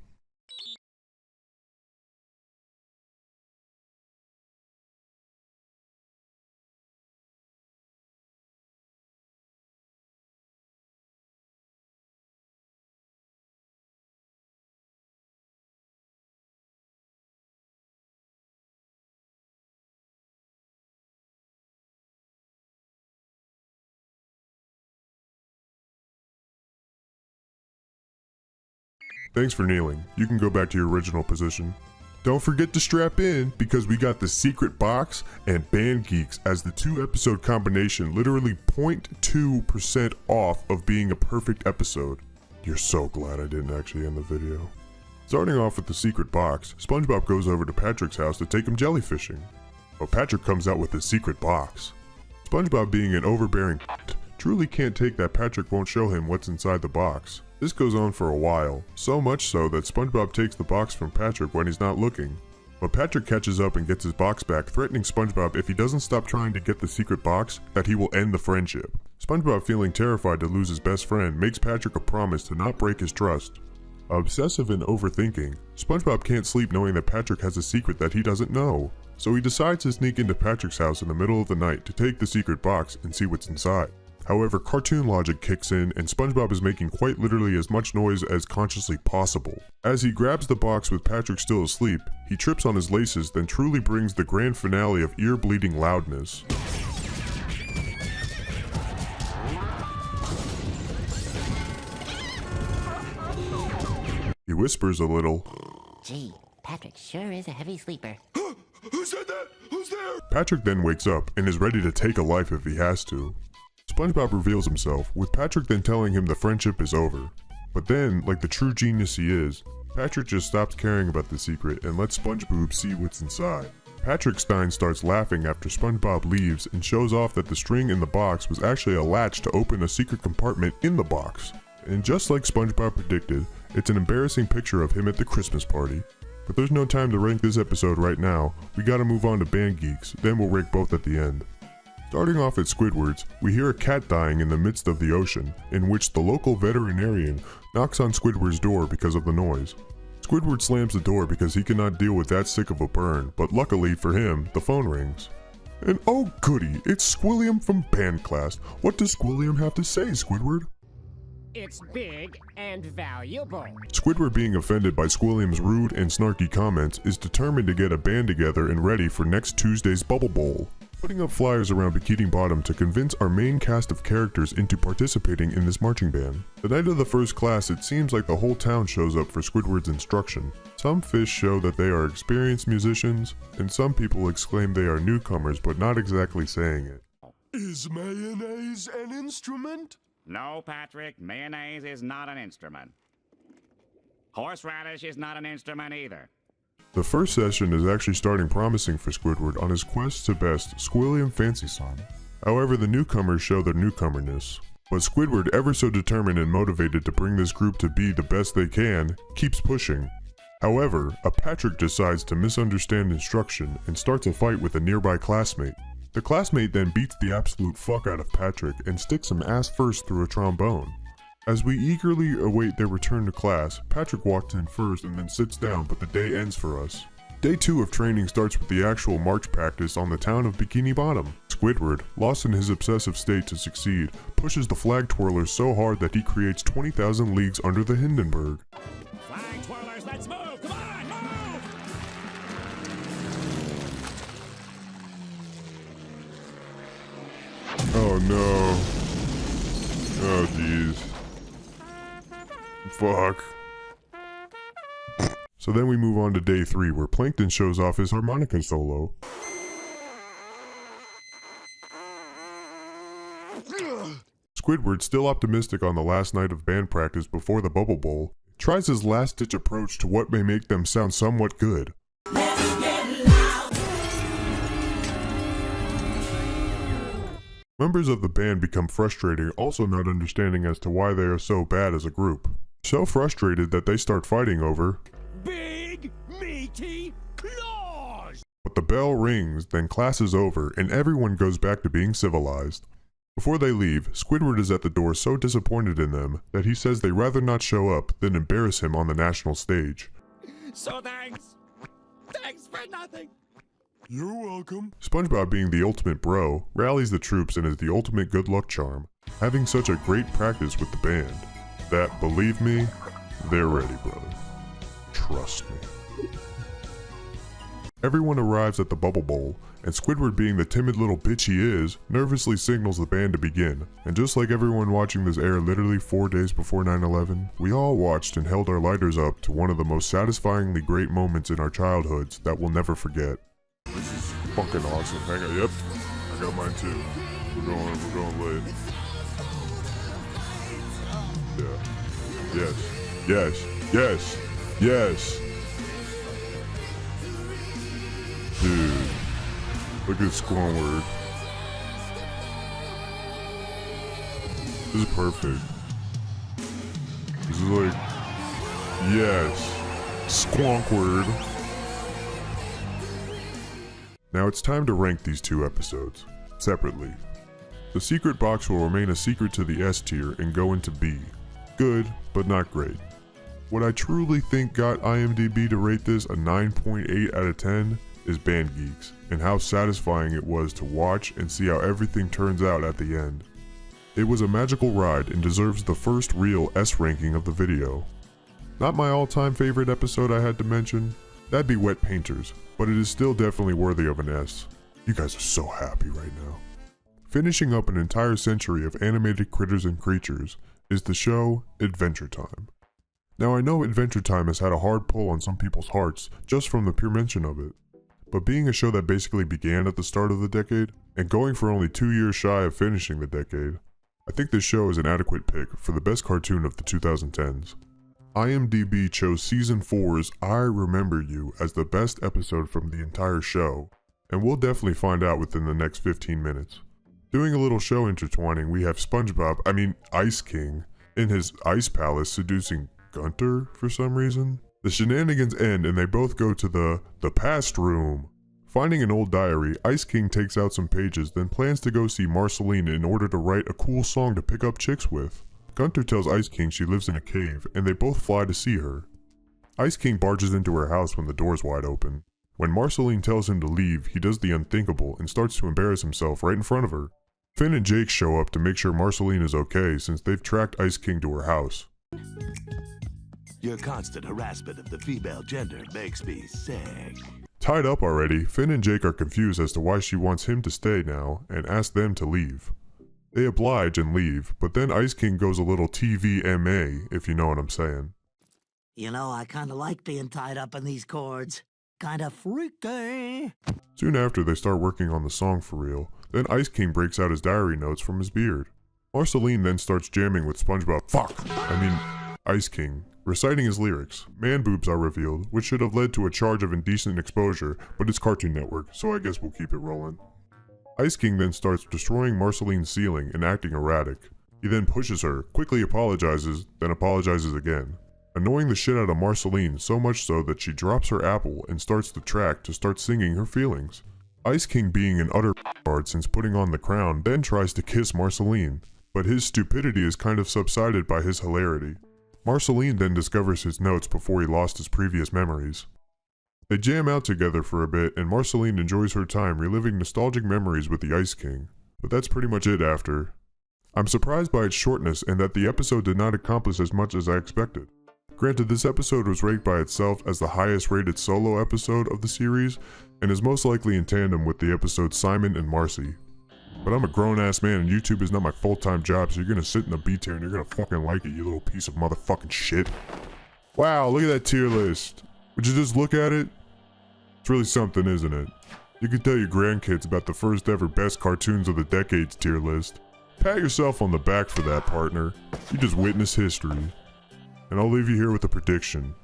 Thanks for kneeling. You can go back to your original position. Don't forget to strap in, because we got the secret box and Band Geeks as the 2-episode combination, literally 0.2% off of being a perfect episode. You're so glad I didn't actually end the video. Starting off with the secret box, SpongeBob goes over to Patrick's house to take him jellyfishing. But Patrick comes out with his secret box. SpongeBob, being an overbearing truly can't take that Patrick won't show him what's inside the box. This goes on for a while, so much so that SpongeBob takes the box from Patrick when he's not looking. But Patrick catches up and gets his box back, threatening SpongeBob if he doesn't stop trying to get the secret box, that he will end the friendship. SpongeBob, feeling terrified to lose his best friend, makes Patrick a promise to not break his trust. Obsessive and overthinking, SpongeBob can't sleep knowing that Patrick has a secret that he doesn't know. So he decides to sneak into Patrick's house in the middle of the night to take the secret box and see what's inside. However, cartoon logic kicks in and SpongeBob is making quite literally as much noise as consciously possible. As he grabs the box with Patrick still asleep, he trips on his laces, then truly brings the grand finale of ear-bleeding loudness. He whispers a little, "Gee, Patrick sure is a heavy sleeper." Who said that? Who's there? Patrick then wakes up and is ready to take a life if he has to. SpongeBob reveals himself, with Patrick then telling him the friendship is over. But then, like the true genius he is, Patrick just stops caring about the secret and lets SpongeBob see what's inside. Patrick Stein starts laughing after SpongeBob leaves and shows off that the string in the box was actually a latch to open a secret compartment in the box. And just like SpongeBob predicted, it's an embarrassing picture of him at the Christmas party. But there's no time to rank this episode right now, we gotta move on to Band Geeks, then we'll rank both at the end. Starting off at Squidward's, we hear a cat dying in the midst of the ocean, in which the local veterinarian knocks on Squidward's door because of the noise. Squidward slams the door because he cannot deal with that sick of a burn, but luckily for him, the phone rings. And oh goody, it's Squilliam from band class. What does Squilliam have to say, Squidward? It's big and valuable. Squidward, being offended by Squilliam's rude and snarky comments, is determined to get a band together and ready for next Tuesday's Bubble Bowl, putting up flyers around Bikini Bottom to convince our main cast of characters into participating in this marching band. The night of the first class, it seems like the whole town shows up for Squidward's instruction. Some fish show that they are experienced musicians, and some people exclaim they are newcomers but not exactly saying it. Is mayonnaise an instrument? No, Patrick, mayonnaise is not an instrument. Horseradish is not an instrument either. The first session is actually starting promising for Squidward on his quest to best Squilliam Fancy Song. However, the newcomers show their newcomerness. But Squidward, ever so determined and motivated to bring this group to be the best they can, keeps pushing. However, a Patrick decides to misunderstand instruction and starts a fight with a nearby classmate. The classmate then beats the absolute fuck out of Patrick and sticks him ass first through a trombone. As we eagerly await their return to class, Patrick walks in first and then sits down, but the day ends for us. Day 2 of training starts with the actual march practice on the town of Bikini Bottom. Squidward, lost in his obsessive state to succeed, pushes the flag twirlers so hard that he creates 20,000 leagues under the Hindenburg. Flag twirlers, let's move! Come on, move! Oh no. Oh jeez. Fuck. So then we move on to day 3, where Plankton shows off his harmonica solo. Squidward, still optimistic on the last night of band practice before the Bubble Bowl, tries his last-ditch approach to what may make them sound somewhat good. Members of the band become frustrated, also not understanding as to why they are so bad as a group. So frustrated that they start fighting over Big, meaty claws! But the bell rings, then class is over, and everyone goes back to being civilized. Before they leave, Squidward is at the door so disappointed in them that he says they'd rather not show up than embarrass him on the national stage. So thanks. Thanks for nothing. You're welcome. SpongeBob, being the ultimate bro, rallies the troops and is the ultimate good luck charm, having such a great practice with the band that, believe me, they're ready, brother. Trust me. Everyone arrives at the Bubble Bowl, and Squidward, being the timid little bitch he is, nervously signals the band to begin. And just like everyone watching this air literally 4 days before 9/11, we all watched and held our lighters up to one of the most satisfyingly great moments in our childhoods that we'll never forget. This is fucking awesome. Hang on, yep, I got mine too. We're going late. Yeah. Yes. Dude, look at Squidward. This is perfect. This is like, yes, Squidward. Now it's time to rank these 2 episodes, separately. The secret box will remain a secret to the S tier and go into B. Good, but not great. What I truly think got IMDb to rate this a 9.8 out of 10 is Band Geeks, and how satisfying it was to watch and see how everything turns out at the end. It was a magical ride and deserves the first real S ranking of the video. Not my all-time favorite episode I had to mention, that'd be Wet Painters, but it is still definitely worthy of an S. You guys are so happy right now. Finishing up an entire century of animated critters and creatures is the show Adventure Time. Now I know Adventure Time has had a hard pull on some people's hearts just from the pure mention of it. But being a show that basically began at the start of the decade, and going for only 2 years shy of finishing the decade, I think this show is an adequate pick for the best cartoon of the 2010s. IMDb chose Season 4's I Remember You as the best episode from the entire show, and we'll definitely find out within the next 15 minutes. Doing a little show intertwining, we have Ice King, in his ice palace seducing Gunter for some reason. The shenanigans end and they both go to the past room. Finding an old diary, Ice King takes out some pages, then plans to go see Marceline in order to write a cool song to pick up chicks with. Gunter tells Ice King she lives in a cave, and they both fly to see her. Ice King barges into her house when the door's wide open. When Marceline tells him to leave, he does the unthinkable and starts to embarrass himself right in front of her. Finn and Jake show up to make sure Marceline is okay since they've tracked Ice King to her house. Your constant harassment of the female gender makes me sick. Tied up already, Finn and Jake are confused as to why she wants him to stay now and ask them to leave. They oblige and leave, but then Ice King goes a little TVMA, if you know what I'm saying. You know, I kinda like being tied up in these cords. Kinda freaky. Soon after, they start working on the song for real. Then Ice King breaks out his diary notes from his beard. Marceline then starts jamming with Ice King, reciting his lyrics. Man boobs are revealed, which should have led to a charge of indecent exposure, but it's Cartoon Network, so I guess we'll keep it rolling. Ice King then starts destroying Marceline's ceiling and acting erratic. He then pushes her, quickly apologizes, then apologizes again, annoying the shit out of Marceline so much so that she drops her apple and starts the track to start singing her feelings. Ice King, being an utter bard since putting on the crown, then tries to kiss Marceline, but his stupidity is kind of subsided by his hilarity. Marceline then discovers his notes before he lost his previous memories. They jam out together for a bit, and Marceline enjoys her time reliving nostalgic memories with the Ice King, but that's pretty much it after. I'm surprised by its shortness and that the episode did not accomplish as much as I expected. Granted, this episode was ranked by itself as the highest rated solo episode of the series, and is most likely in tandem with the episode Simon and Marcy. But I'm a grown-ass man and YouTube is not my full-time job, so you're gonna sit in the B tier and you're gonna fucking like it, you little piece of motherfucking shit. Wow, look at that tier list. Would you just look at it? It's really something, isn't it? You can tell your grandkids about the first ever best cartoons of the decades tier list. Pat yourself on the back for that, partner. You just witnessed history. And I'll leave you here with a prediction.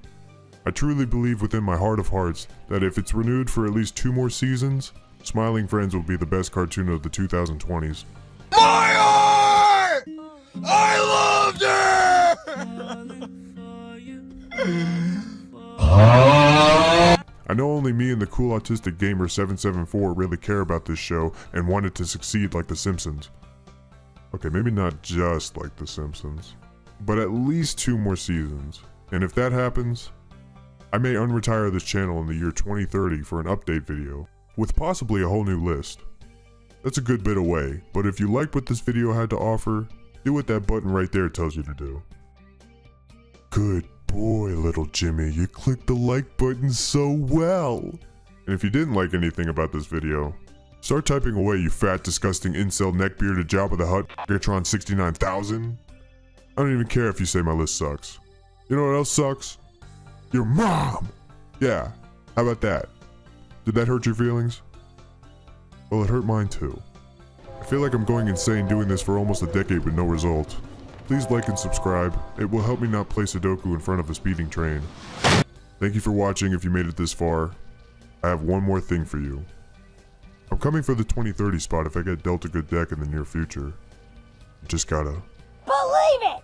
I truly believe within my heart of hearts that if it's renewed for at least 2 more seasons, Smiling Friends will be the best cartoon of the 2020s. My heart! I loved her! I know only me and the cool autistic gamer 774 really care about this show and want it to succeed like The Simpsons. Okay, maybe not just like The Simpsons, but at least 2 more seasons. And if that happens, I may unretire this channel in the year 2030 for an update video, with possibly a whole new list. That's a good bit away, but if you liked what this video had to offer, do what that button right there tells you to do. Good boy, little Jimmy, you clicked the like button so well. And if you didn't like anything about this video, start typing away, you fat, disgusting, incel, neckbearded, Jabba the Hutt, Gatron 69,000. I don't even care if you say my list sucks. You know what else sucks? Your mom! Yeah, how about that? Did that hurt your feelings? Well, it hurt mine too. I feel like I'm going insane doing this for almost a decade with no result. Please like and subscribe. It will help me not play Sudoku in front of a speeding train. Thank you for watching if you made it this far. I have one more thing for you. I'm coming for the 2030 spot if I get dealt a good deck in the near future. Just gotta... Believe it!